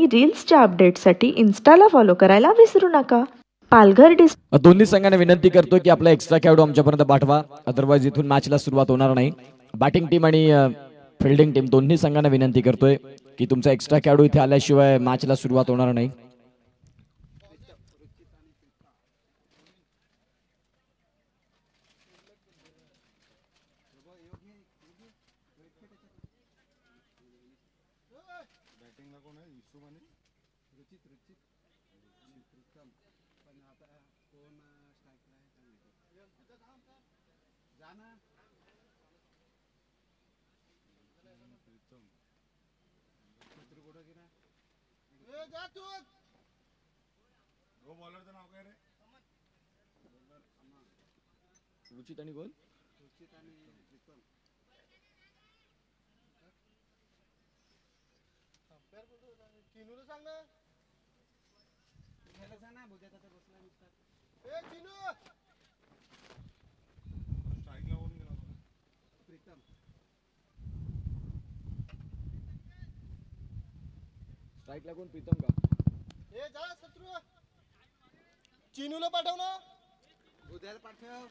आणि रील्सच्या अपडेट्ससाठी इन्स्टाला फॉलो करायला विसरू नका. पालघर दोन्ही संघांना विनंती करतो की आपला एक्स्ट्रा खेळाडू आमच्यापर्यंत पाठवा, अदरवाइज इथून मॅचला सुरुवात होणार नाही. बॅटिंग टीम आणि फिल्डिंग टीम दोन्ही संघांना विनंती करतोय की तुमचा एक्स्ट्रा खेळाडू इथे आल्याशिवाय मॅचला सुरुवात होणार नाही. रुचित आणि गोल स्ट्राइक लागून प्रीतम का चिनूला पाठव ना, उद्याला पाठव.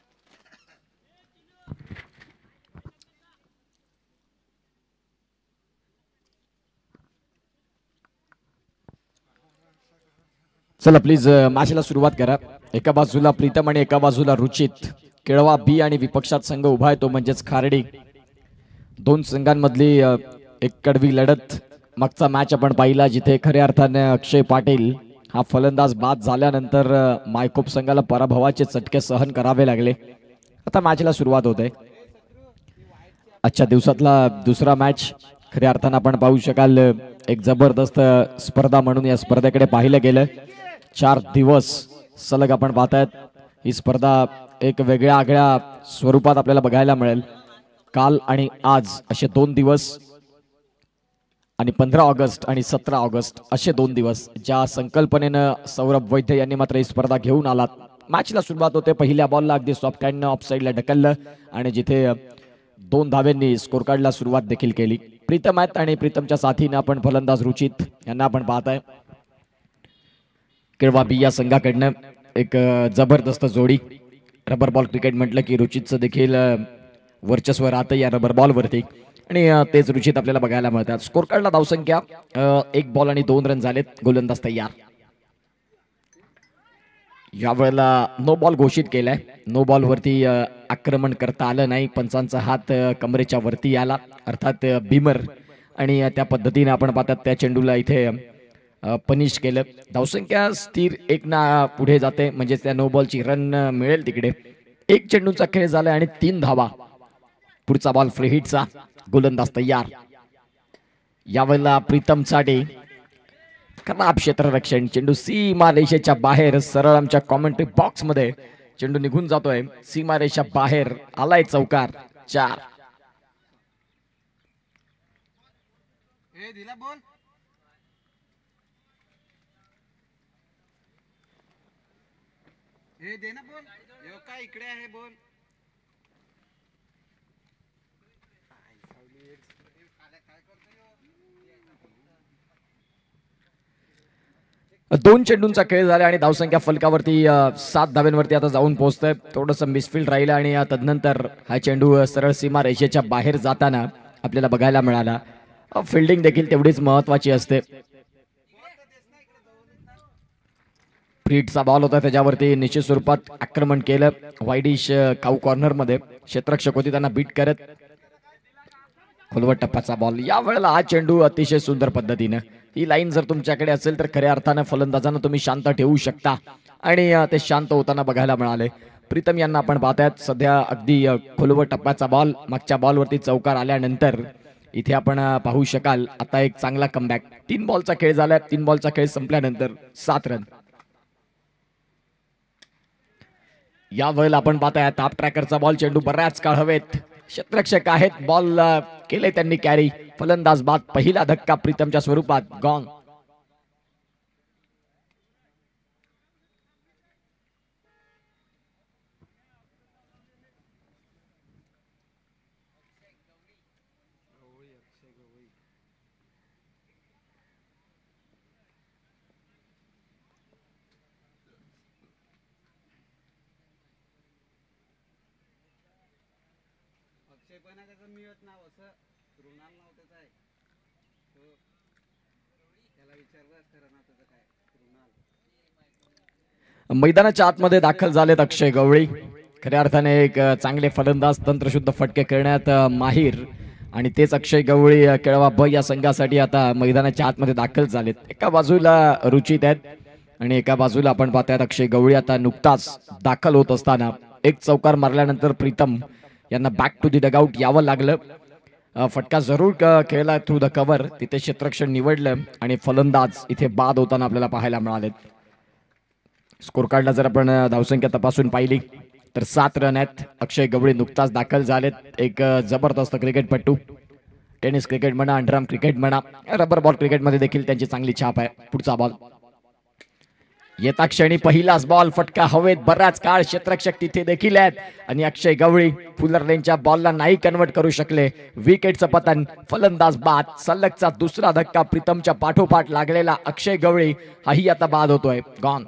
चला प्लीज मॅचला सुरुवात करा. एका बाजूला प्रीतम आणि एका बाजूला रुचित. केळवा बी आणि विपक्षात संघ उभा आहे तो म्हणजेच खारडी. दोन संघांमधली एक कडवी लढत मागचा मॅच आपण पाहिला जिथे खऱ्या अर्थाने अक्षय पाटील हा फलंदाज बाद झाल्यानंतर मायकोप संघाला पराभवाचे चटके सहन करावे लागले. आता मॅचला सुरुवात होते. आजच्या दिवसातला दुसरा मॅच खऱ्या अर्थाने आपण पाहू शकाल एक जबरदस्त स्पर्धा म्हणून या स्पर्धेकडे पाहिलं गेलं. 4 दिवस सलग आपण पाहतायत ही स्पर्धा एक वेगळ्या आगळ्या स्वरूपात आपल्याला बघायला मिळेल. काल आणि आज असे 2 दिवस आणि 15 ऑगस्ट आणि 17 ऑगस्ट असे 2 दिवस ज्या संकल्पनेनं सौरभ वैद्य यांनी मात्र ही स्पर्धा घेऊन आलात. मॅचला सुरुवात होते. पहिल्या बॉलला अगदी सॉफ्ट हँडनं ऑफसाईडला ढकललं आणि जिथे 2 धाव्यांनी स्कोर कार्डला सुरुवात देखील केली. प्रीतम आहेत आणि प्रीतमच्या साथीनं आपण फलंदाज रुचित यांना आपण पाहताय. केळवा बी या संघाकडनं एक जबरदस्त जोडी. रबर बॉल क्रिकेट म्हटलं की रुचितचं देखील वर्चस्व राहतं या रबर बॉलवरती आणि तेच रुचित आपल्याला बघायला मिळतात. स्कोर कार्डला धावसंख्या 1 बॉल आणि 2 रन झालेत. गोलंदाज तयार. यावेळेला नो बॉल घोषित केलाय. नो बॉल वरती आक्रमण करता आलं नाही. पंचांचा हात कमरेच्या वरती आला अर्थात बिमर आणि त्या पद्धतीने आपण पाहतात त्या चेंडूला इथे पनिश केलं. धावसंख्या स्थिर 1 ना पुढे जाते म्हणजे त्या नो बॉलची रन मिळेल तिकडे. 1 चेंडूचा खेळ झाला आणि 3 धावा. पुढचा बॉल फ्री हिटचा. गोलंदाज तयार. यावेळेला प्रीतम साठी खराब क्षेत्ररक्षण. चेंडू सीमारेषेच्या बाहेर सरळ आमच्या कॉमेंट्री बॉक्स मध्ये चेंडू निघून जातोय. सीमारेषा बाहेर आलाय चौकार. 4. दिला बॉल. हे दे ना बॉल. काय इकडे आहे बॉल. दोन चेंडूंचा खेळ झाला आणि धावसंख्या फलकावरती 7 धाव्यांवरती आता जाऊन पोहोचतोय. थोडंसं मिसफील्ड राहिलं आणि तदनंतर हा चेंडू सरळ सीमा रेषेच्या बाहेर जाताना आपल्याला बघायला मिळाला. फिल्डिंग देखील तेवढीच महत्वाची असते. फ्रीटचा बॉल होता त्याच्यावरती निश्चित स्वरूपात आक्रमण केलं. वाईडिश काऊ कॉर्नर मध्ये क्षेत्ररक्षक होती त्यांना बीट करत. खोलवट टप्प्याचा बॉल. या वेळेला हा चेंडू अतिशय सुंदर पद्धतीने ही लाईन जर तुमच्याकडे असेल तर खऱ्या अर्थानं फलंदाजांना तुम्ही शांत ठेवू शकता आणि ते शांत होताना बघायला मिळाले. प्रीतम यांना आपण पाहतायत सध्या अगदी खोलवट टप्प्याचा बॉल. मागच्या बॉलवरती चौकार आल्यानंतर इथे आपण पाहू शकाल आता एक चांगला कमबॅक. 3 बॉलचा खेळ झाला. 3 बॉलचा खेळ संपल्यानंतर 7 रन. या वेळेला आपण पाहताय टॉप ट्रॅकरचा बॉल. चेंडू बऱ्याच काळ हवेत. क्षेत्ररक्षक आहेत. बॉल केले त्यांनी कॅरी. फलंदाज बाद. पहिला धक्का प्रीतमच्या स्वरूपात. गॉन. अक्षय पण आहे त्याचं मिळत नाव असं रुणाल नाव त्याचं आहे हो त्याला विचारलं खरं नाव त्याचं काय रुणाल. मैदानाच्या आतमध्ये दाखल झालेत अक्षय गवळी. खऱ्या अर्थाने एक चांगले फलंदाज, तंत्रशुद्ध फटके करण्यात माहीर, आणि तेच अक्षय गवळी केळवा ब या संघासाठी आता मैदानाच्या आतमध्ये दाखल झालेत. एका बाजूला रुचित आहेत आणि एका बाजूला आपण पाहतायत अक्षय गवळी. आता नुकताच दाखल होत असताना एक चौकार मारल्यानंतर प्रीतम यांना बॅक टू दी डगआउट यावं लागलं. फटका जरूर खेळला थ्रू द कव्हर, तिथे क्षेत्ररक्षण निवडलं आणि फलंदाज इथे बाद होताना आपल्याला पाहायला मिळालेत. स्कोर कार्डला जर आपण धावसंख्या तपासून पाहिली तर 7 रन आहेत. अक्षय गवळी नुकताच दाखल झालेत. एक जबरदस्त क्रिकेटपटू, टेनिस क्रिकेट म्हणा, अंडरआर्म क्रिकेट म्हणा, रबर बॉल क्रिकेटमध्ये देखील त्यांची चांगली छाप आहे. पुढचा बॉल येता क्षणी पहिलाच बॉल, फटका हवेत, बराच काळ क्षेत्ररक्षक तिथे देखील आहेत आणि अक्षय गवळी फुलर लेनच्या बॉलला नाही कन्वर्ट करू शकले. विकेटचं पतन, फलंदाज बाद. सलगचा दुसरा धक्का प्रीतमच्या पाठोपाठ लागलेला अक्षय गवळी हाही आता बाद होतोय. गॉन.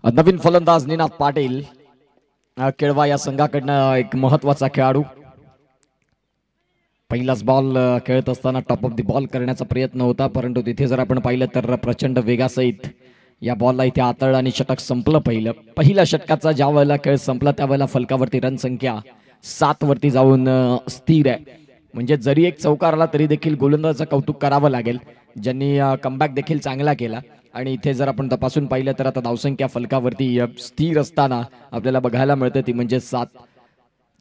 नवीन फलंदाज निनाद पाटील, केळवा या संघाकडनं एक महत्वाचा खेळाडू. पहिलाच बॉल खेळत असताना टॉप ऑफ द बॉल करण्याचा प्रयत्न होता, परंतु तिथे जर आपण पाहिलं तर प्रचंड वेगासहित या बॉलला इथे आतळलं आणि षटक संपलं. पहिल्या षटकाचा ज्या वेळेला खेळ संपला त्यावेळेला फलकावरती रन संख्या 7 वरती जाऊन स्थिर आहे. म्हणजे जरी एक चौकार आला तरी देखील गोलंदाजाचं कौतुक करावं लागेल, ज्यांनी कमबॅक देखील चांगला केला. आणि इथे जर आपण तपासून पाहिलं तर आता धावसंख्या फलकावरती स्थिर असताना आपल्याला बघायला मिळतं ती म्हणजे 7.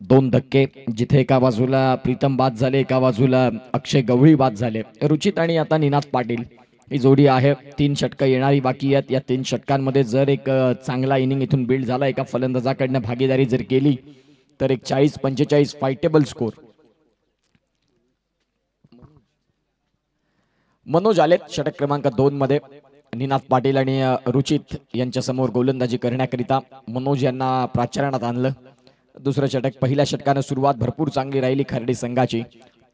2 धक्के, जिथे एका बाजूला प्रीतम बाद झाले, एका बाजूला अक्षय गवळी बाद झाले. रुचित आणि आता निनाद पाटील ही जोडी आहे. 3 षटकं येणारी बाकी आहेत. या 3 षटकांमध्ये जर एक चांगला इनिंग इथून बिल्ड झाला, एका फलंदाजाकडनं भागीदारी जर केली तर एक 40-45 फायटेबल स्कोर. मनोज आलेत षटक क्रमांक 2 मध्ये. निनाद पाटील आणि रुचित यांच्या समोर गोलंदाजी करण्याकरिता मनोज यांना प्राचार्यात आणलं. दुसरं षटक, पहिल्या षटकानं सुरुवात भरपूर चांगली राहिली खर्डी संघाची.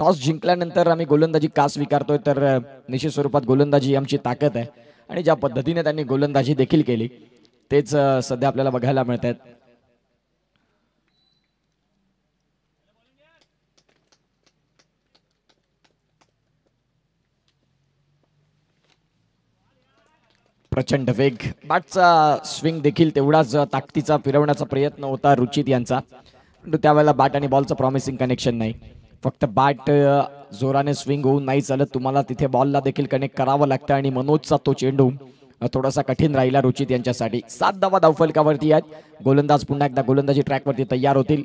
टॉस जिंकल्यानंतर आम्ही गोलंदाजी का स्वीकारतोय तर निश्चित स्वरूपात गोलंदाजी आमची ताकद आहे आणि ज्या पद्धतीने त्यांनी गोलंदाजी देखील केली तेच सध्या आपल्याला बघायला मिळत आहेत. प्रचंड वेग, बॅटचा स्विंग देखील तेवढाच ताकदीचा फिरवण्याचा प्रयत्न होता रुचित यांचा, परंतु त्यावेळेला बॅट आणि बॉलचं प्रॉमिसिंग कनेक्शन नाही. फक्त बॅट जोराने स्विंग होऊन नाही चालत, तुम्हाला तिथे बॉलला देखील कनेक्ट करावं लागतं आणि मनोजचा तो चेंडू थोडासा कठीण राहिला रुचित यांच्यासाठी. 7 धावा धावफलकावरती आहेत. गोलंदाज पुन्हा एकदा गोलंदाजी ट्रॅकवरती तयार होतील.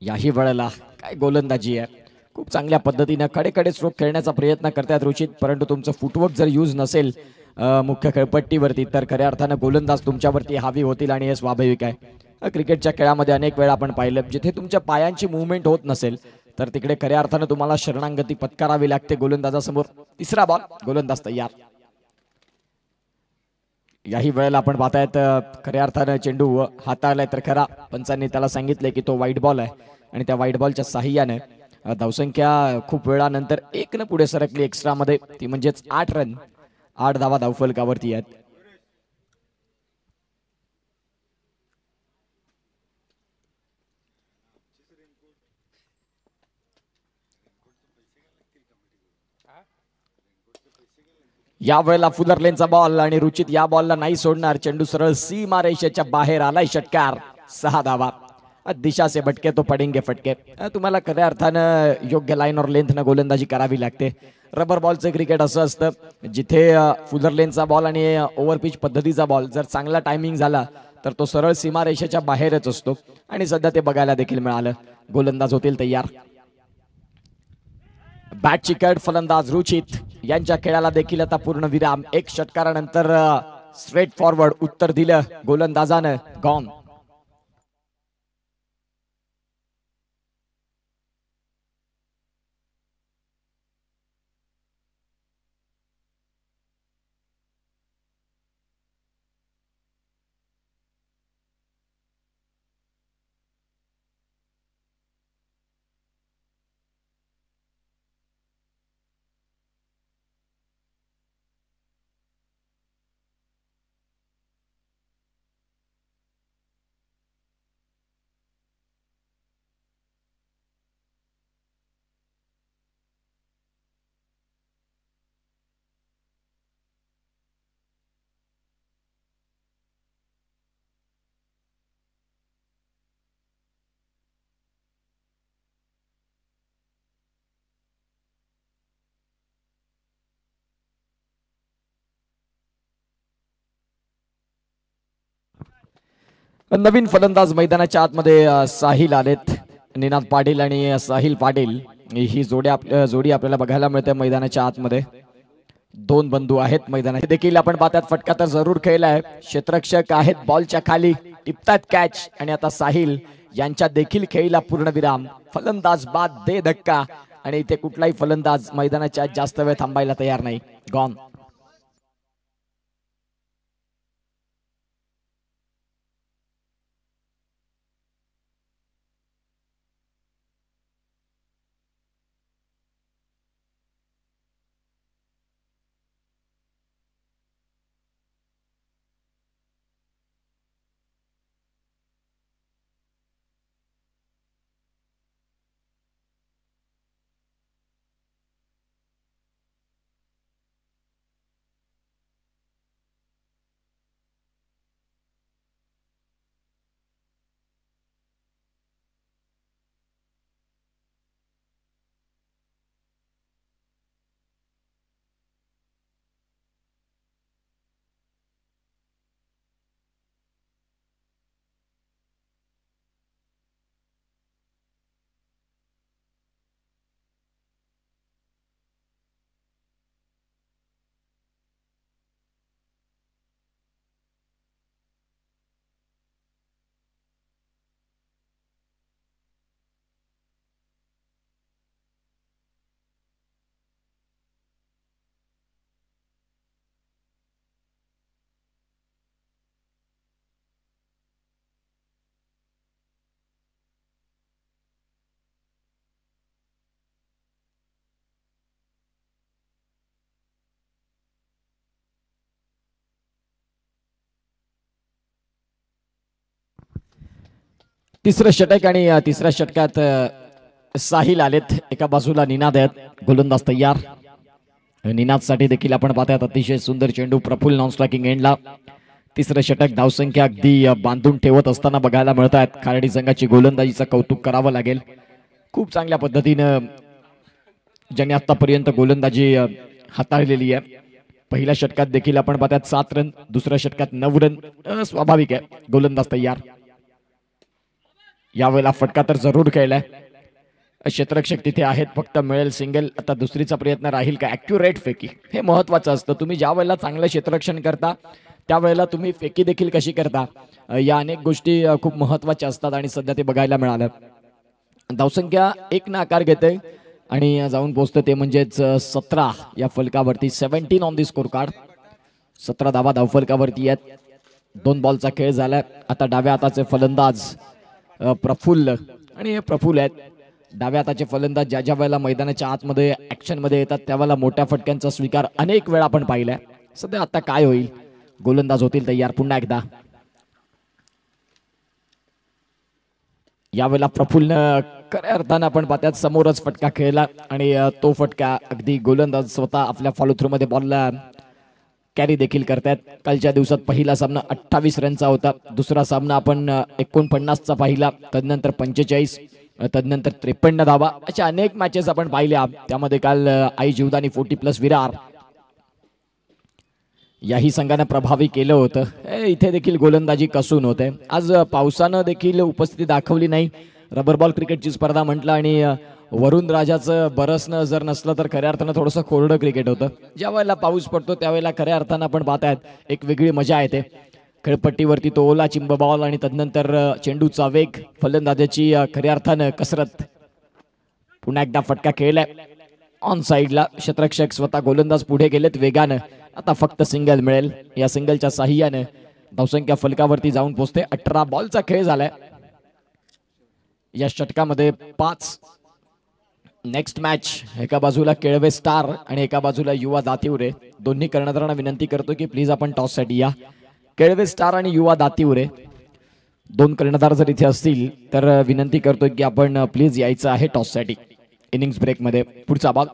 याही वेळेला काय गोलंदाजी आहे, खूप चांगल्या पद्धतीने खडे स्ट्रोक खेळण्याचा प्रयत्न करतात रुचित, परंतु तुमचं फुटवर्क जर यूज नसेल मुख्य खेळपट्टीवरती तर खऱ्या अर्थानं गोलंदाज तुमच्यावरती हावी होतील आणि हे स्वाभाविक आहे. क्रिकेटच्या खेळामध्ये अनेक वेळा आपण पाहिलं जिथे तुमच्या पायांची मुवमेंट होत नसेल तर तिकडे खऱ्या अर्थानं तुम्हाला शरणागती पत्करावी लागते गोलंदाजासमोर. तिसरा बॉल, गोलंदाज तयार. याही वेळेला आपण पाहतायत खऱ्या अर्थानं चेंडू हाताळलाय तर खरा पंचांनी त्याला सांगितले की तो वाईट बॉल आहे आणि त्या वाईट बॉलच्या साह्याने धावसंख्या खूप वेळानंतर 1 पुढे सरकली एक्स्ट्रा मध्ये, ती म्हणजेच 8 रन. 8 धावा धावफलकावरती आहेत. या वेळेला फुलर लेनचा बॉल आणि रुचित या बॉलला नाही सोडणार. चेंडू सरळ सीमा रेषेच्या बाहेर आलाय. षटकार. 6 धावा. दिशा से भटके तो पडेंगे फटके. तुम्हाला खऱ्या अर्थानं योग्य लाईन और लेंथ न गोलंदाजी करावी लागते. रबर बॉलचं क्रिकेट असं असतं जिथे फुलर लेनचा बॉल आणि ओव्हर पिच पद्धतीचा बॉल जर चांगला टायमिंग झाला तर तो सरळ सीमा रेषेच्या बाहेरच असतो आणि सध्या ते बघायला देखील मिळालं. गोलंदाज होतील तयार. बॅटची कड फलंदाज रुचित यांच्या खेळाला देखील आता पूर्ण विराम. एक षटकारानंतर स्ट्रेट फॉरवर्ड उत्तर दिलं गोलंदाजानं. गॉन. नवीन फलंदाज मैदानाच्या आतमध्ये साहिल आलेत. निनाद पाटील आणि साहिल पाटील ही जोडी आपल्याला बघायला मिळते मैदानाच्या आतमध्ये. 2 बंधू आहेत मैदानात देखील आपण पाहतात. फटका तर जरूर खेळलाय. क्षेत्ररक्षक आहेत बॉलच्या खाली टिपतात कॅच आणि आता साहिल यांच्या देखील खेळीला पूर्ण विराम. फलंदाज बाद दे धक्का आणि इथे कुठलाही फलंदाज मैदानाच्या जास्त वेळ थांबायला तयार नाही. गॉन. तिसरं षटक आणि तिसऱ्या षटकात साहिल आलेत. एका बाजूला निनाद आहेत. गोलंदाज तयार. निनादसाठी देखील आपण पाहतात अतिशय सुंदर चेंडू प्रफुल्ल नॉन स्ट्रायकिंग एंडला. तिसरं षटक धावसंख्या अगदी बांधून ठेवत असताना बघायला मिळत आहेत. खारडी संघाची गोलंदाजीचं कौतुक करावं लागेल. खूप चांगल्या पद्धतीनं ज्यांनी आतापर्यंत गोलंदाजी हाताळलेली आहे. पहिल्या षटकात देखील आपण पाहतात 7 रन. दुसऱ्या षटकात 9 रन. स्वाभाविक आहे. गोलंदाज तयार. यावेळेला फटका तर जरूर खेळलाय. क्षेत्ररक्षक तिथे आहेत. फक्त मिळेल सिंगल. आता दुसरीचा प्रयत्न राहील का. ॲक्युरेट फेकी हे महत्वाचं असतं. तुम्ही ज्या वेळेला चांगलं क्षेत्ररक्षण करता त्यावेळेला तुम्ही फेकी देखील कशी करता या अनेक गोष्टी खूप महत्वाच्या असतात आणि सध्या ते बघायला मिळालं. धावसंख्या 1 न आकार घेते आणि जाऊन पोहोचतं ते म्हणजेच 17 या फलकावरती. 17 ऑन दी स्कोर कार्ड. 17 धावा धावफलकावरती आहेत. 2 बॉलचा खेळ झाला. आता डाव्या हाताचे फलंदाज प्रफुल्ल आणि हे प्रफुल्ल आहेत. डाव्या हाताचे फलंदाज ज्या ज्या वेळेला मैदानाच्या आतमध्ये ऍक्शन मध्ये येतात त्यावेळेला मोठ्या फटक्यांचा स्वीकार अनेक वेळा आपण पाहिलाय. सध्या आता काय होईल, गोलंदाज होतील तयार पुन्हा एकदा. यावेळेला प्रफुल्ल खऱ्या अर्थानं आपण पाहतात समोरच फटका खेळला आणि तो फटका अगदी गोलंदाज स्वतः आपल्या फॉलो थ्रू मध्ये बॉलला कॅरी देखील करतायत. कालच्या दिवसात पहिला सामना 28 रनचा होता, दुसरा सामना आपण 49चा पाहिला, तदनंतर 45, तदनंतर 53 धावा. अशा अनेक मॅचेस आपण पाहिल्या. त्यामध्ये काल आई जीवदानी 40+ विरार याही संघानं प्रभावी केलं होतं. इथे देखील गोलंदाजी कसून होते. आज पावसानं देखील उपस्थिती दाखवली नाही. रबर बॉल क्रिकेटची स्पर्धा म्हटलं आणि वरुण राजाचं बरसणं जर नसलं तर खऱ्या अर्थानं थोडंसं कोरडं क्रिकेट होतं. ज्या वेळेला पाऊस पडतो त्यावेळेला खऱ्या अर्थानं आपण पाहतायत एक वेगळी मजा येते. खेळपट्टीवरती तो ओला चिंब बॉल आणि तदनंतर चेंडूचा वेग, फलंदाजाची खऱ्या अर्थानं कसरत. पुन्हा एकदा फटका खेळलाय ऑन साईडला. क्षेत्ररक्षक स्वतः गोलंदाज पुढे गेलेत वेगानं. आता फक्त सिंगल मिळेल. या सिंगलच्या साह्याने धावसंख्या फलकावरती जाऊन पोहोचते. 18 बॉलचा खेळ झालाय या षटकामध्ये 5. नेक्स्ट मॅच एका बाजूला केळवे स्टार आणि एका बाजूला युवा दातिवरे. दोन्ही कर्णधारांना विनंती करतो की प्लीज आपण टॉस साठी या. केळवे स्टार आणि युवा दातिवरे दोन कर्णधार जर इथे असतील तर विनंती करतो की आपण प्लीज यायचं आहे टॉस साठी. इनिंग्स ब्रेक मध्ये पुढचा बॉल.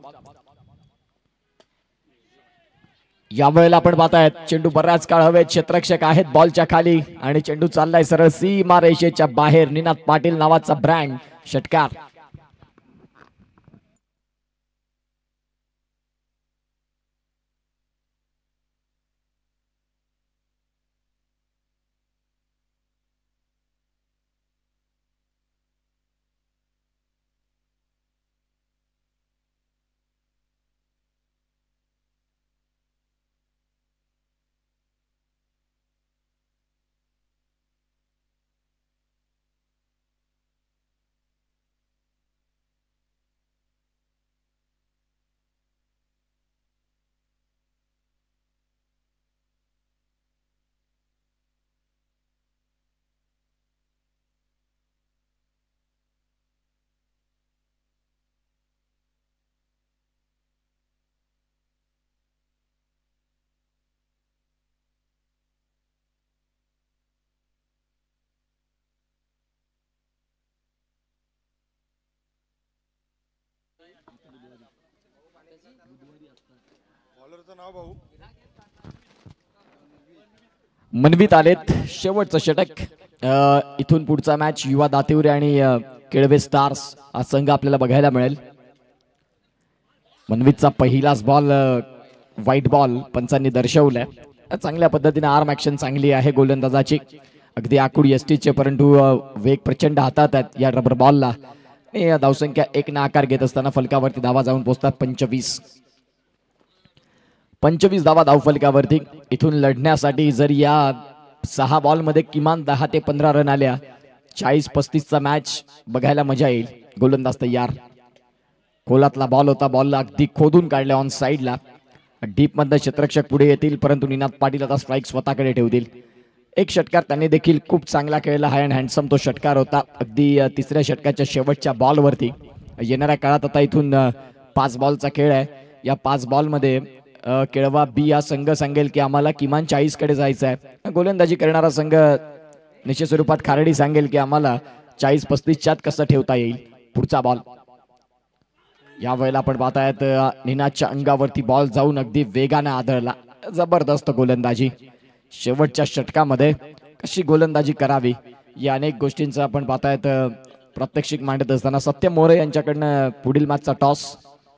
यावेळेला आपण पाहतायत चेंडू बऱ्याच काळ हवेत. क्षेत्ररक्षक आहेत बॉलच्या खाली आणि चेंडू चाललाय सरळ सीमा रेषेच्या बाहेर. निनाद पाटील नावाचा ब्रँड षटकार. मनवीत आलेत शेवटचं षटक. इथून पुढचा मॅच युवा दातिवरे आणि केळवे स्टार्स हा संघ आपल्याला बघायला मिळेल. मनवीतचा पहिलाच बॉल व्हाईट बॉल पंचांनी दर्शवलाय. चांगल्या पद्धतीने आर्म ऍक्शन चांगली आहे गोलंदाजाची. अगदी आकुड एसटीचे परंतु वेग प्रचंड हातात आहेत या रबर बॉलला. धावसंख्या 1 ना आकार घेत असताना फलकावरती धावा जाऊन पोहोचतात 25 धावा धावफलकावरती. इथून लढण्यासाठी जर या 6 बॉल मध्ये किमान 10 ते 15 रन आल्या 40-35चा मॅच बघायला मजा येईल. गोलंदाज तयार. खोलातला बॉल होता, बॉलला अगदी खोदून काढल्या ऑन साईडला. डीप मधनं क्षेत्ररक्षक पुढे येतील परंतु निनाद पाटील आता स्ट्राईक स्वतःकडे ठेवतील. एक षटकार त्यांनी देखील खूप चांगला खेळला. हाय अँड हँडसम तो षटकार होता. अगदी तिसऱ्या षटकाच्या शेवटच्या बॉलवरती. येणाऱ्या काळात आता इथून 5 बॉलचा खेळ आहे. या 5 बॉलमध्ये केळवा बी हा संघ सांगेल की आम्हाला किमान 40 कडे जायचं आहे. गोलंदाजी करणारा संघ निश्चित स्वरूपात खारडी सांगेल की आम्हाला 40-35च्यात कसं ठेवता येईल. पुढचा बॉल. या वेळेला आपण पाहतायत निनादच्या अंगावरती बॉल जाऊन अगदी वेगाने आदळला. जबरदस्त गोलंदाजी. शेवटच्या षटकामध्ये कशी गोलंदाजी करावी या अनेक गोष्टींचं आपण पाहतायत प्रात्यक्षिक मांडत असताना सत्यम मोरे यांच्याकडनं पुढील मॅचचा टॉस.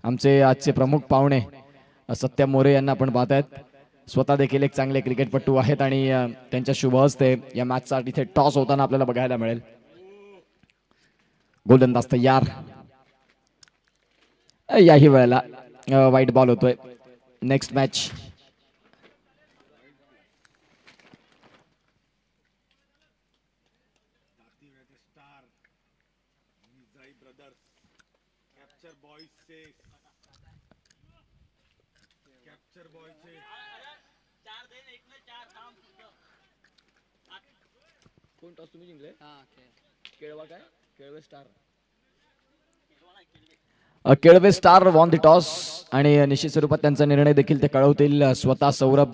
आमचे आजचे प्रमुख पाहुणे सत्यम मोरे यांना आपण पाहतायत. स्वतः देखील एक चांगले क्रिकेटपटू आहेत आणि त्यांच्या शुभ हस्ते या मॅचचा इथे टॉस होताना आपल्याला बघायला मिळेल. गोलंदाज तयार. याही वेळेला व्हाईट बॉल होतोय. नेक्स्ट मॅच कोण टॉस तुम्ही जिंकले? केळवा काय? Kelve star. Kelve star won the toss आणि निश्चित स्वरूपात त्यांचा निर्णय देखील ते कळवतील. स्वतः सौरभ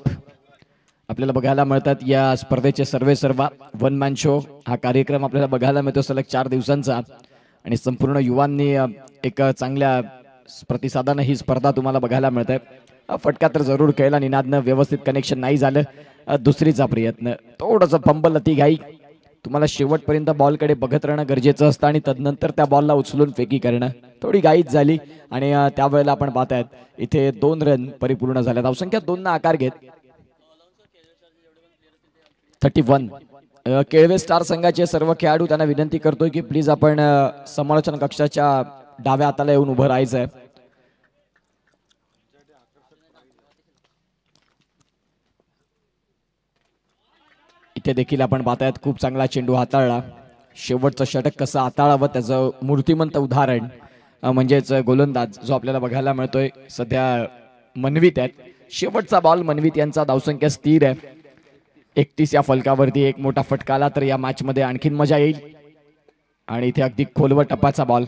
आपल्याला बघायला मिळतात या स्पर्धेचे सर्वे सर्वा वन मॅन शो हा कार्यक्रम आपल्याला बघायला मिळतो सलग 4 दिवसांचा आणि संपूर्ण युवांनी एक चांगल्या प्रतिसादाने ही स्पर्धा तुम्हाला बघायला मिळते. फटका तर जरूर खेळला निनादनं, व्यवस्थित कनेक्शन नाही झालं. दुसरीचा प्रयत्न थोडंसं फंबल अति घाई. तुम्हाला शेवटपर्यंत बॉलकडे बघत राहणं गरजेचं असतं आणि तदनंतर त्या बॉलला उचलून फेकी करणं थोडी घाईच झाली आणि त्यावेळेला आपण पाहतायत इथे 2 रन परिपूर्ण झाल्या. धावसंख्या 2 ना आकार घेत 31. केळवे स्टार संघाचे सर्व खेळाडू त्यांना विनंती करतोय की प्लीज आपण समालोचन कक्षाच्या डाव्या हाताला येऊन उभं राहायचंय. इथे देखील आपण पाहतायत खूप चांगला चेंडू हाताळला. शेवटचं षटक कसं हाताळावं त्याचं मूर्तिमंत उदाहरण म्हणजेच गोलंदाज जो आपल्याला बघायला मिळतोय सध्या मनवीत आहेत. शेवटचा बॉल मनवीत यांचा, धावसंख्या स्थिर आहे 31 या फलकावरती. एक मोठा फटका आला तर या मॅच मध्ये आणखीन मजा येईल. आणि इथे अगदी खोलवर टप्पाचा बॉल,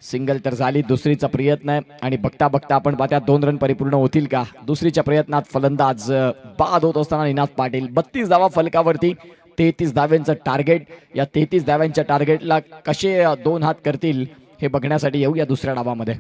सिंगल तर झाली. दुसरीचा प्रयत्न आहे आणि बघता बघता आपण पाहता 2 रन परिपूर्ण होतील का. दुसरीच्या प्रयत्नात फलंदाज बाद होत असताना निनाद पाटील 32 धावा फलकावरती, 33 धाव्यांचं टार्गेट. या 33 धाव्यांच्या टार्गेटला कसे 2 हात करतील हे बघण्यासाठी येऊ या दुसऱ्या डावामध्ये.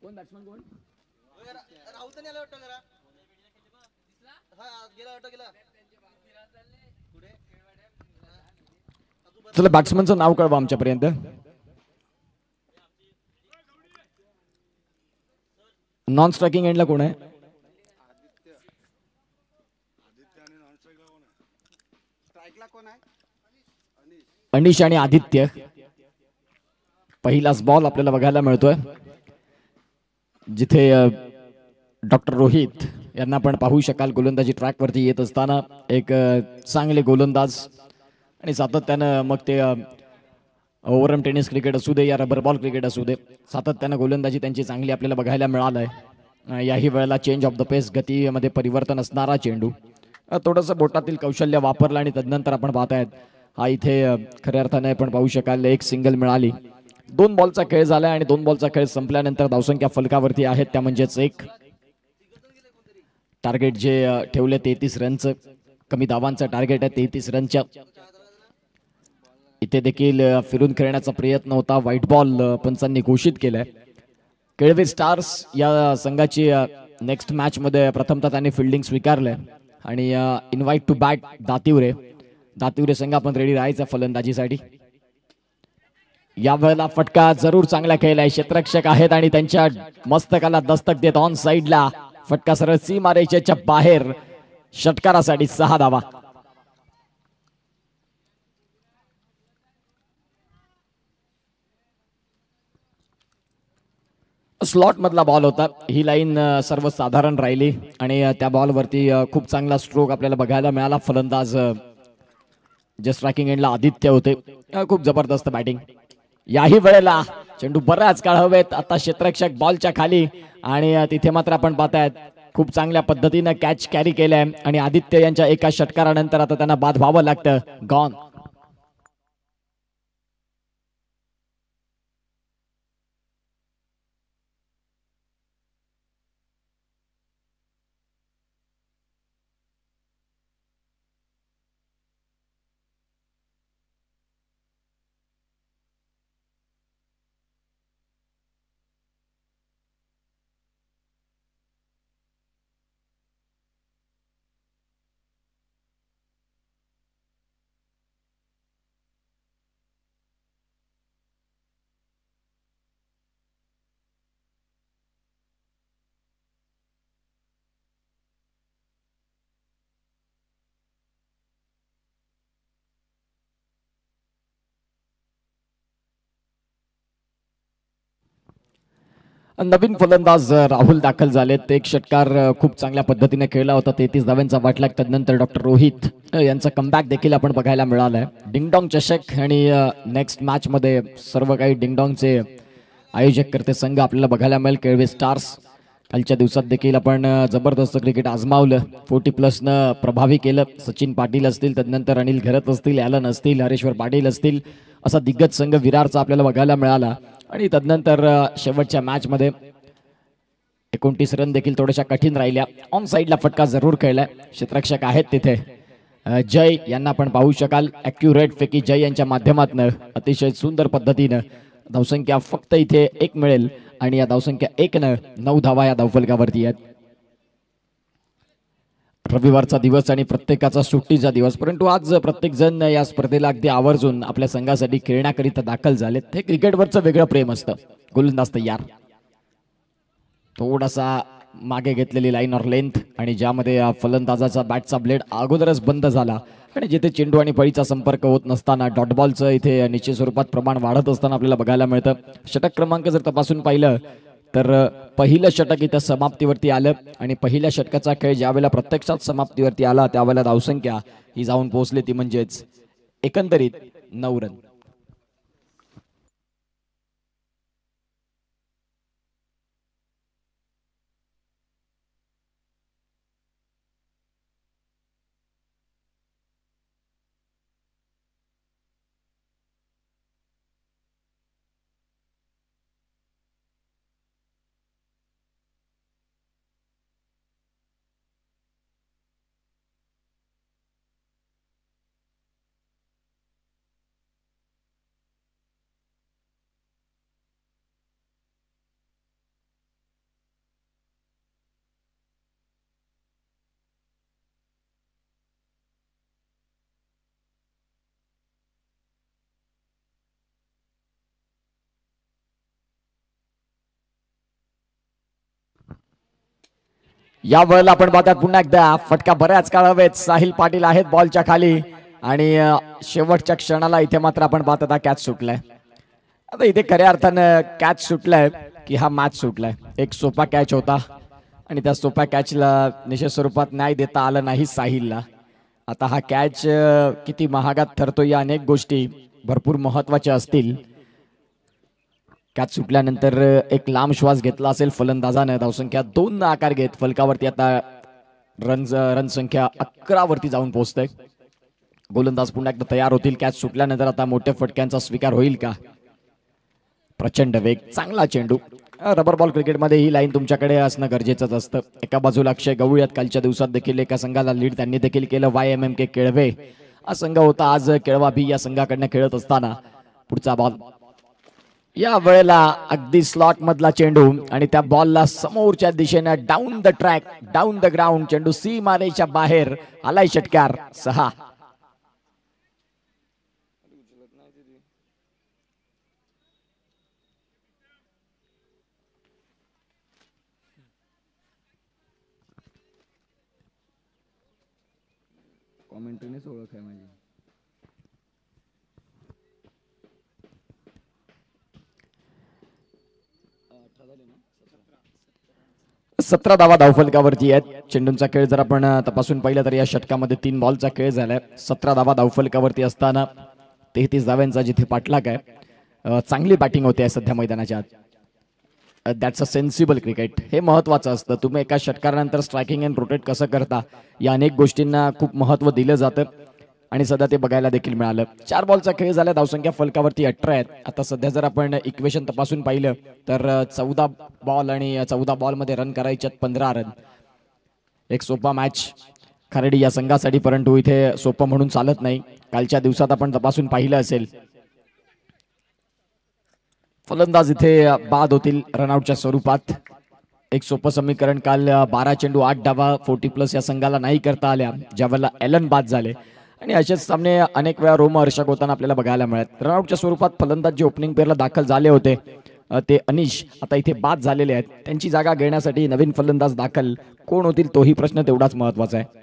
राहुल आला वाटतं जरा हा गेला वाटतं गेला चला बॅट्समनचं नाव कळवा आमच्यापर्यंत. नॉन स्ट्रायकिंग एंडला कोण आहे? स्ट्राईकला कोण आहे? अनिश आणि आदित्य. पहिलाच बॉल आपल्याला बघायला मिळतोय जिथे डॉक्टर रोहित यांना आपण पाहू शकाल गोलंदाजी ट्रॅक वरती येत असताना. एक चांगले गोलंदाज आणि सातत्यानं मग ते ओव्हरआर्म टेनिस क्रिकेट असू दे या रबर बॉल क्रिकेट असू दे, सातत्यानं गोलंदाजी त्यांची चांगली आपल्याला बघायला मिळालंय. याही वेळेला चेंज ऑफ द पेस, गतीमध्ये परिवर्तन असणारा चेंडू, थोडंसं बोटातील कौशल्य वापरलं आणि तदनंतर आपण पाहतायत हा इथे खऱ्या अर्थाने आपण पाहू शकाल एक सिंगल मिळाली. 2 बॉलचा खेळ झाला आणि 2 बॉलचा खेळ संपल्यानंतर धावसंख्या फलकावरती आहेत त्या म्हणजेच 1. टार्गेट जे ठेवले 33 रनचं, कमी धावांचं टार्गेट आहे 33 रनच्या. इथे देखील फिरून खेळण्याचा प्रयत्न होता, व्हाईट बॉल पंचांनी घोषित केलाय. केळवे स्टार्स या संघाची नेक्स्ट मॅच मध्ये प्रथमतः त्यांनी फिल्डिंग स्वीकारलंय आणि इन्व्हाइट टू बॅट दातिवरे संघ आपण रेडी राहायचा फलंदाजीसाठी. या वेळेला फटका जरूर चांगला खेळलाय, क्षेत्ररक्षक आहेत आणि त्यांच्या मस्तकाला दस्तक देत ऑन साइडला फटका सरळ सीमारेषेच्या बाहेर, षटकारासाठी 6 धावा. स्लॉट मधला बॉल होता, ही लाईन सर्वसाधारण राहिली आणि त्या बॉलवरती खूप चांगला स्ट्रोक आपल्याला बघायला मिळाला. फलंदाज जे स्ट्रायकिंग एंडला आदित्य होते, खूप जबरदस्त बॅटिंग. याही वेळेला चेंडू बराच काळ हवेत, आता क्षेत्ररक्षक बॉलच्या खाली आणि तिथे मात्र आपण पाहतायत खूप चांगल्या पद्धतीने कॅच कॅरी केलाय आणि आदित्य यांच्या एका षटकारानंतर आता त्यांना बाद व्हावं लागतं. गॉन. नवीन फलंदाज राहुल दाखल झालेत. एक षटकार खूप चांगल्या पद्धतीने खेळला होता, 33 धाव्यांचा वाटला. त्यानंतर डॉक्टर रोहित यांचा कमबॅक देखील आपण बघायला मिळालाय. डिंगडॉंग चषक आणि नेक्स्ट मॅच मध्ये सर्व काही डिंगडॉंगचे आयोजक करते संघ आपल्याला बघायला मिळेल. केळवे स्टार्स कालच्या दिवसात देखील आपण जबरदस्त क्रिकेट आजमावलं, 40+ न प्रभावी केलं. सचिन पाटील असतील, त्यानंतर अनिल घरत असतील, ॲलन असतील, हरेश्वर पाटील असतील, असा दिग्गज संघ विरारचा आपल्याला बघायला मिळाला. आणि तदनंतर शेवटच्या मॅच मध्ये 29 रन देखील थोड्याशा कठीण राहिल्या. ऑन साइडला फटका जरूर खेळलाय, क्षेत्ररक्षक आहेत तिथे जय यांना आपण पाहू शकाल. ॲक्युरेट फेकी जय यांच्या माध्यमातून अतिशय सुंदर पद्धतीनं धावसंख्या फक्त इथे 1 मिळेल आणि या धावसंख्या 1 9 धावा या धावफलकावरती आहेत. रविवारचा दिवस आणि प्रत्येकाचा सुट्टीचा दिवस, परंतु आज प्रत्येक जण या स्पर्धेला अगदी आवर्जून आपल्या संघासाठी खेळण्याकरिता दाखल झालेत. हे क्रिकेटवरचं वेगळं प्रेम असतं. गोलंदाज तयार, थोडासा मागे घेतलेली लाईन ऑर लेंथ आणि ज्यामध्ये फलंदाजाचा बॅटचा ब्लेड अगोदरच बंद झाला आणि जिथे चेंडू आणि फळीचा संपर्क होत नसताना डॉट बॉलचं इथे निश्चित स्वरूपात प्रमाण वाढत असताना आपल्याला बघायला मिळतं. षटक क्रमांक जर तपासून पाहिलं तर पहिलं षटक इथं समाप्तीवरती आलं आणि पहिल्या षटकाचा खेळ ज्यावेळेला प्रत्यक्षात समाप्तीवरती आला त्यावेळेला धावसंख्या ही जाऊन पोहोचली ती म्हणजेच एकंदरीत 9 रन. या वेळेला आपण पाहतात पुन्हा एकदा फटका बऱ्याच काळ हवेत. साहिल पाटील आहेत बॉलच्या खाली आणि शेवटच्या क्षणाला इथे मात्र आपण पाहतात कॅच सुटलाय. आता इथे खऱ्या अर्थानं कॅच सुटलाय की हा मॅच सुटलाय. एक सोपा कॅच होता आणि त्या सोप्या कॅचला निश्चित स्वरूपात न्याय देता आला नाही साहिलला. आता हा कॅच किती महागात ठरतो या अनेक गोष्टी भरपूर महत्वाच्या असतील. कॅच सुटल्यानंतर एक लांब श्वास घेतला असेल फलंदाजानं. धावसंख्या 2 आकार घेत फलकावरती आता रन संख्या 11 वरती जाऊन पोहोचते. गोलंदाज पुन्हा एकदा तयार होतील. कॅच सुटल्यानंतर आता मोठ्या फटक्यांचा स्वीकार होईल का? प्रचंड वेग, चांगला चेंडू. रबर बॉल क्रिकेटमध्ये ही लाईन तुमच्याकडे असणं गरजेचंच असतं. एका बाजूला अक्षय गवळी आहेत. कालच्या दिवसात देखील एका संघाला लीड त्यांनी देखील केलं. YMMK केळवे हा संघ होता. आज केळवा बी या संघाकडनं खेळत असताना पुढचा बॉल. या वेळेला अगदी स्लॉट मधला चेंडू आणि त्या बॉलला समोरच्या दिशेनं down the track, down the ground चेंडू सीमारेच्या बाहेर आलाय. षटकार 6. कॉमेंट्रीनेच ओळख आहे माझी. 17 धावा धावफलकावरती आहेत. चेंडूंचा खेळ जर आपण तपासून पाहिलं तर या षटकामध्ये 3 बॉलचा खेळ झालाय. 17 धावा धावफलकावरती असताना 33 धाव्यांचा जिथे पाठलाग आहे. चांगली बॅटिंग होते सध्या मैदानाच्या आत. That's a sensible cricket. हे महत्वाचं असतं. तुम्ही एका षटकारानंतर स्ट्रायकिंग अँड रोटेट कसं करता या अनेक गोष्टींना खूप महत्व दिलं जातं आणि सध्या ते बघायला देखील मिळालं. 4 बॉलचा खेळ झाला. धावसंख्या फलकावरती 18 आहेत. आता सध्या जर आपण इक्वेशन तपासून पाहिलं तर 14 बॉल आणि 14 बॉलमध्ये रन करायच्यात 15 रन. एक सोपा मॅच खरेडी या संघासाठी, परंतु इथे सोपं म्हणून चालत नाही. कालच्या दिवसात आपण तपासून पाहिलं असेल फलंदाज इथे बाद होतील रनआउटच्या स्वरूपात. एक सोपं समीकरण. काल 12 चेंडू 8 धावा 40+ या संघाला नाही करता आल्या, ज्यावेळेला एलन बाद झाले आणि असेच सामने अनेक वेळा रोमहर्षक होताना आपल्याला बघायला मिळत. रनआउटच्या स्वरूपात फलंदाज जे ओपनिंग पेअरला दाखल झाले होते ते अनिश आता इथे बाद झालेले आहेत. त्यांची जागा घेण्यासाठी नवीन फलंदाज दाखल कोण होतील तोही प्रश्न तेवढाच महत्वाचा आहे.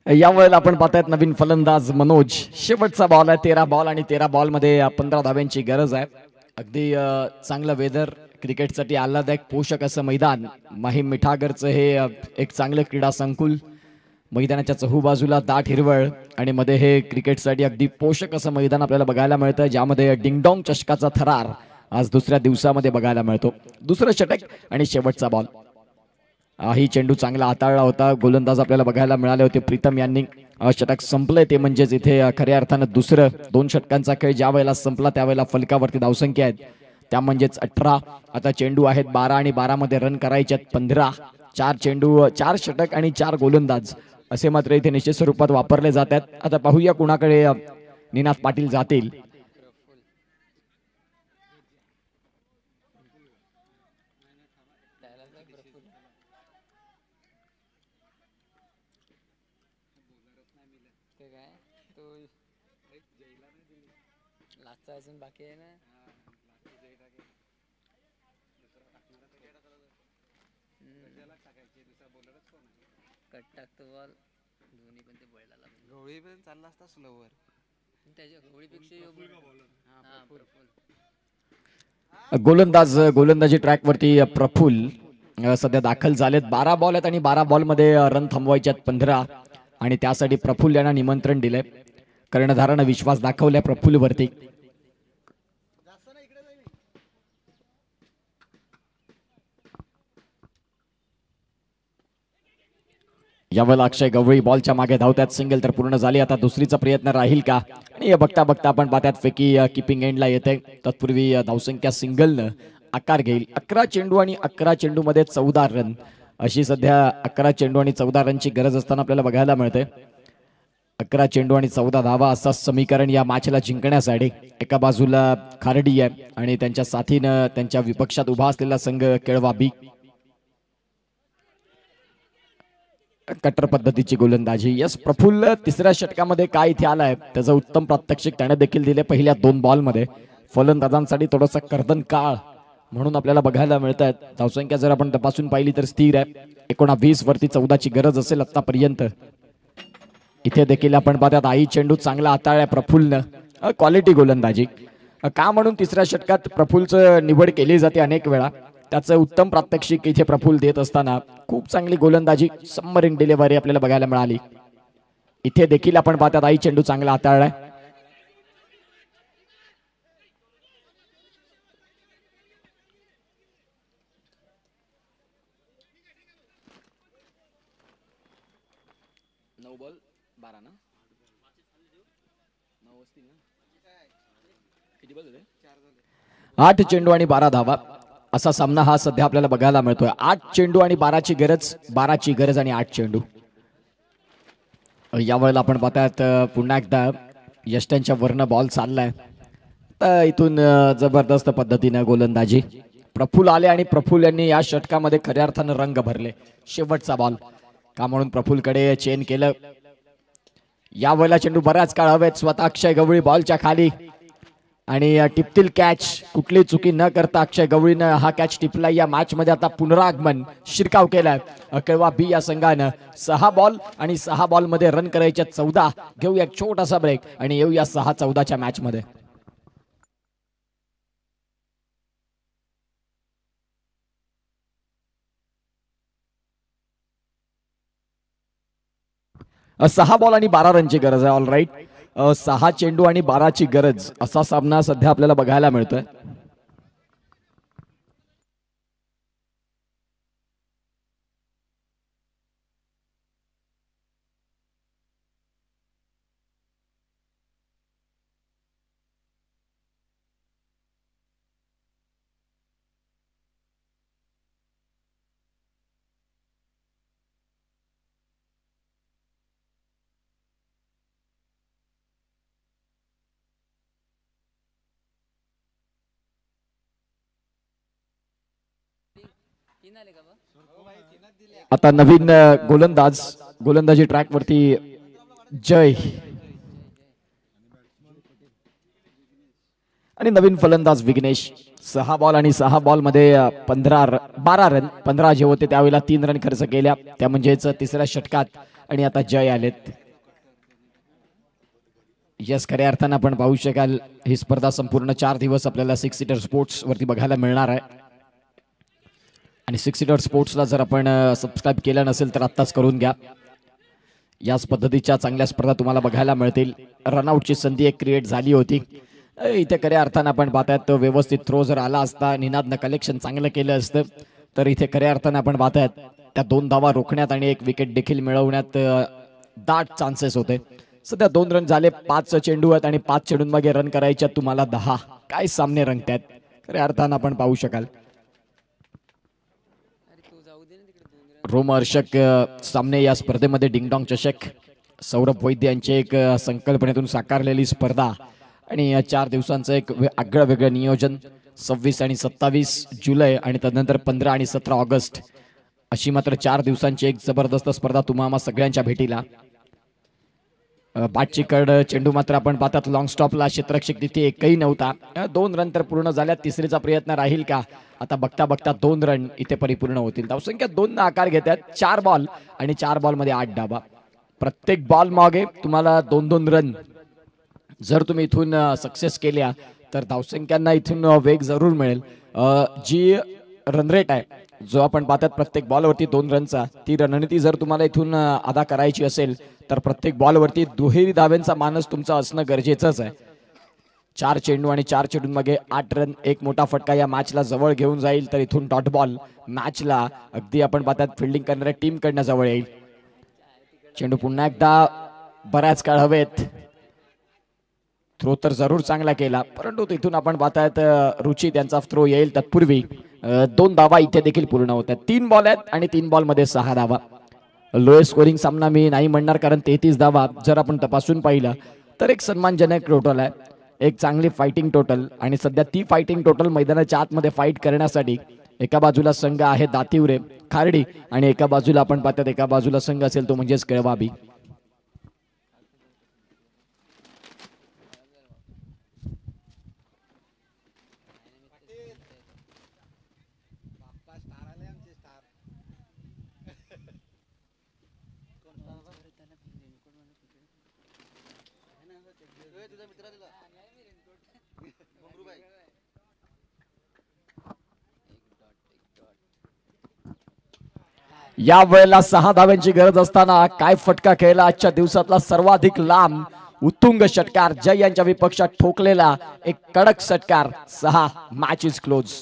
या वेळेला आपण पाहतायत नवीन फलंदाज मनोज. शेवटचा बॉल आहे. 13 बॉल आणि 13 बॉल मध्ये 15 धाव्यांची गरज आहे. अगदी चांगलं वेदर, क्रिकेटसाठी आल्हाददायक पोषक असं मैदान. माहीम मिठागरचं हे एक चांगलं क्रीडा संकुल. मैदानाच्या चहूबाजूला दाट हिरवळ आणि मध्ये हे क्रिकेटसाठी अगदी पोषक असं मैदान आपल्याला बघायला मिळतं, ज्यामध्ये डिंगडॉंग चषकाचा थरार आज दुसऱ्या दिवसामध्ये बघायला मिळतो. दुसरं षटक आणि शेवटचा बॉल. ही चेंडू चांगला हाताळला होता. गोलंदाज आपल्याला बघायला मिळाले होते प्रीतम यांनी. षटक संपलंय ते म्हणजेच इथे खऱ्या अर्थानं दुसरं 2 षटकांचा खेळ ज्या वेळेला संपला त्यावेळेला फलकावरती धावसंख्या आहेत त्या म्हणजेच 18. आता चेंडू आहेत 12 आणि 12 मध्ये रन करायचे आहेत 15. 4 चेंडू 4 षटक आणि 4 गोलंदाज असे मात्र इथे निश्चित स्वरूपात वापरले जातात. आता पाहूया कुणाकडे निनाद पाटील जातील. अजून बाकी आहे ना. कट टाकतो बॉल. धोनी पण ते बळला गवळी पण चालला असता स्लोवर. त्याच्या गवळीपेक्षा गोलंदाजी ट्रॅक वरती प्रफुल्ल सध्या दाखल झालेत. 12 बॉल आहेत आणि 12 बॉल मध्ये रन थांबवायचे आहेत 15 आणि त्यासाठी प्रफुल्ल यांना निमंत्रण दिलंय. कर्णधारानं विश्वास दाखवलाय प्रफुल्ल वरती. यावेळेला अक्षय गवळी बॉलच्या मागे धावतात. सिंगल तर पूर्ण झाली. आता दुसरीचा प्रयत्न राहील का? आणि बघता बघता आपण पाहतात फेकी किपिंग एंडला येते. तत्पूर्वी धावसंख्या सिंगलनं आकार घेईल. 11 चेंडू आणि 11 चेंडूमध्ये 14 रन अशी सध्या 11 चेंडू आणि 14 रनची गरज असताना आपल्याला बघायला मिळते. 11 चेंडू आणि 14 धावा असं समीकरण या मॅचला जिंकण्यासाठी. एका बाजूला खारडी आहे आणि त्यांच्या साथीनं त्यांच्या विपक्षात उभा असलेला संघ केळवा बी. कट्टर पद्धतीची गोलंदाजी. यस, प्रफुल्ल तिसऱ्या षटकामध्ये काय इथे आलाय त्याचं उत्तम प्रात्यक्षिक त्याने देखील दिले पहिल्या 2 बॉलमध्ये. फलंदाजांसाठी थोडासा कर्दन काळ म्हणून आपल्याला बघायला मिळत आहेत. धावसंख्या जर आपण तपासून पाहिली तर स्थिर आहे. 19 वरती 14ची गरज असेल आतापर्यंत. इथे देखील आपण पाहतात आई चेंडू चांगला हाताळलाय प्रफुल्लनं. क्वालिटी गोलंदाजी का म्हणून तिसऱ्या षटकात प्रफुल्लचं निवड केली जाते अनेक वेळा. त्याचं उत्तम प्रात्यक्षिक इथे प्रफुल्ल देत असताना खूप चांगली गोलंदाजी सबमरीन डिलिव्हरी आपल्याला बघायला मिळाली. इथे देखील आपण पाहतात आई चेंडू चांगला हाताळलाय. बॉल 12 ना 9 असतील ना किती बॉल झाले 8 चेंडू आणि 12 धावा असा सामना हा सध्या आपल्याला बघायला मिळतोय. 8 चेंडू आणि 12ची गरज आणि 8 चेंडू. यावेळेला आपण पाहतात पुन्हा एकदा यष्टांच्या वरनं बॉल चाललाय. तर इथून जबरदस्त पद्धतीने गोलंदाजी. प्रफुल्ल आले आणि प्रफुल्ल यांनी या षटकामध्ये खऱ्या अर्थानं रंग भरले. शेवटचा बॉल का म्हणून प्रफुल्लकडे चेन केलं. यावेळेला चेंडू बराच काळ हवेत. स्वतः अक्षय गवळी बॉलच्या खाली आणि टिपतील कॅच. कुठली चुकी न करता अक्षय गवळीनं हा कॅच टिपला. या मॅच मध्ये आता पुनरागमन शिरकाव केलाय केळवा बी या संघानं. 6 बॉल आणि 6 बॉल मध्ये रन करायचे 14. घेऊया एक छोटासा ब्रेक आणि येऊया 6-14च्या मॅच मध्ये. सहा बॉल आणि 12 रनची गरज आहे. ऑल राईट, 6 चेंडू आणि 12ची गरज असा सामना सध्या आपल्याला बघायला मिळतोय. आता नवीन गोलंदाजी ट्रॅक वरती जय आणि नवीन फलंदाज विघ्नेश. 6 बॉल आणि 6 बॉल मध्ये 12 रन 15 जे होते त्यावेळेला 3 रन खर्च केल्या. त्या म्हणजेच तिसऱ्या षटकात आणि आता जय आलेत. यस, खऱ्या अर्थानं आपण पाहू शकाल ही स्पर्धा संपूर्ण 4 दिवस आपल्याला 6 सीटर स्पोर्ट्स वरती बघायला मिळणार आहे. आणि 6 सीटर स्पोर्ट्सला जर आपण सबस्क्राईब केलं नसेल तर आत्ताच करून घ्या. याच पद्धतीच्या चांगल्या स्पर्धा तुम्हाला बघायला मिळतील. रनआउटची संधी एक क्रिएट झाली होती. इथे खऱ्या अर्थानं आपण पाहतायत व्यवस्थित थ्रो जर आला असता, निनादनं कलेक्शन चांगलं केलं असतं तर इथे खऱ्या अर्थानं आपण पाहतायत त्या 2 धावा रोखण्यात आणि 1 विकेट देखील मिळवण्यात दाट चान्सेस होते. सध्या 2 रन झाले. 5 चेंडू आहेत आणि 5 चेंडूंमागे रन करायच्या तुम्हाला 10. काय सामने रंगतात खऱ्या अर्थानं आपण पाहू शकाल. रोमहर्षक सामने या स्पर्धेमध्ये. डिंगडॉंग चषक सौरभ वैद्य यांचे एक संकल्पनेतून साकारलेली स्पर्धा आणि 4 दिवसांचं एक आगळं वेगळं नियोजन. 26 आणि 27 जुलै आणि त्यानंतर 15 आणि 17 ऑगस्ट अशी मात्र 4 दिवसांची एक जबरदस्त स्पर्धा तुम्हाला सगळ्यांच्या भेटीला. बाटची कड चेंडू मात्र आपण पाहतात लॉंग स्टॉपला. क्षेत्ररक्षक तिथे एकही नव्हता. 2 रन तर पूर्ण झाल्यात. तिसरीचा प्रयत्न राहील का? आता बघता बघता 2 रन इथे परिपूर्ण होतील. धावसंख्या 2 न आकार घेतात. 4 बॉल आणि 4 बॉल मध्ये 8 धावा. प्रत्येक बॉल मागे तुम्हाला 2-2 रन जर तुम्ही इथून सक्सेस केल्या तर धावसंख्यांना इथून वेग जरूर मिळेल. जी रन रेट आहे जो आपण पाहतात प्रत्येक बॉलवरती 2 रनचा, ती रणनीती जर तुम्हाला इथून अदा करायची असेल तर प्रत्येक बॉलवरती दुहेरी धाव्यांचा मानस तुमचा असणं गरजेचंच आहे. 4 चेंडू आणि 4 चेंडूंमागे 8 रन एक मोठा फटका या मॅचला जवळ घेऊन जाईल. तर इथून डॉट बॉल मॅचला अगदी आपण पाहतात फिल्डिंग करणाऱ्या टीम कडनं जवळ येईल. चेंडू पुन्हा एकदा बऱ्याच काळ हवेत. थ्रो तर जरूर चांगला केला, परंतु तिथून आपण पाहतायत रुची त्यांचा थ्रो येईल तत्पूर्वी 2 धावा इथे देखील पूर्ण होत आहेत. 3 बॉल आहेत आणि 3 बॉल मध्ये 6 धावा. लोएस्ट स्कोरिंग सामना मी नाही म्हणणार, कारण 33 धावा जर आपण तपासून पाहिलं तर एक सन्मानजनक टोटल आहे, एक चांगली फायटिंग टोटल. आणि सध्या ती फायटिंग टोटल मैदानाच्या आतमध्ये फाईट करण्यासाठी एका बाजूला संघ आहे दातिवरे खार्डी आणि एका बाजूला आपण पाहतात एका बाजूला संघ असेल तो म्हणजेच केळवा बी. या वेळेला 6 धाव्यांची गरज असताना काय फटका खेळला, आजच्या दिवसातला सर्वाधिक लांब उत्तुंग षटकार जय यांच्या विपक्षात ठोकलेला एक कडक षटकार. 6 मॅच इज क्लोज.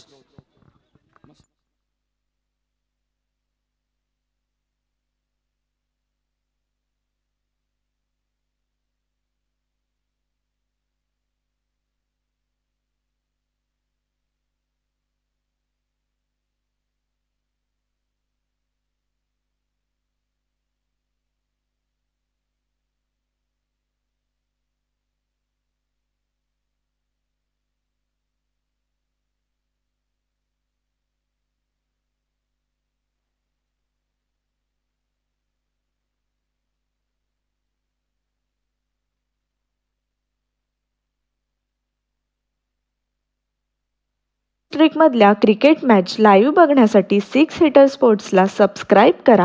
मधल्या क्रिकेट मॅच लाईव्ह बघण्यासाठी 6 हिटर स्पोर्ट्सला सबस्क्राईब करा.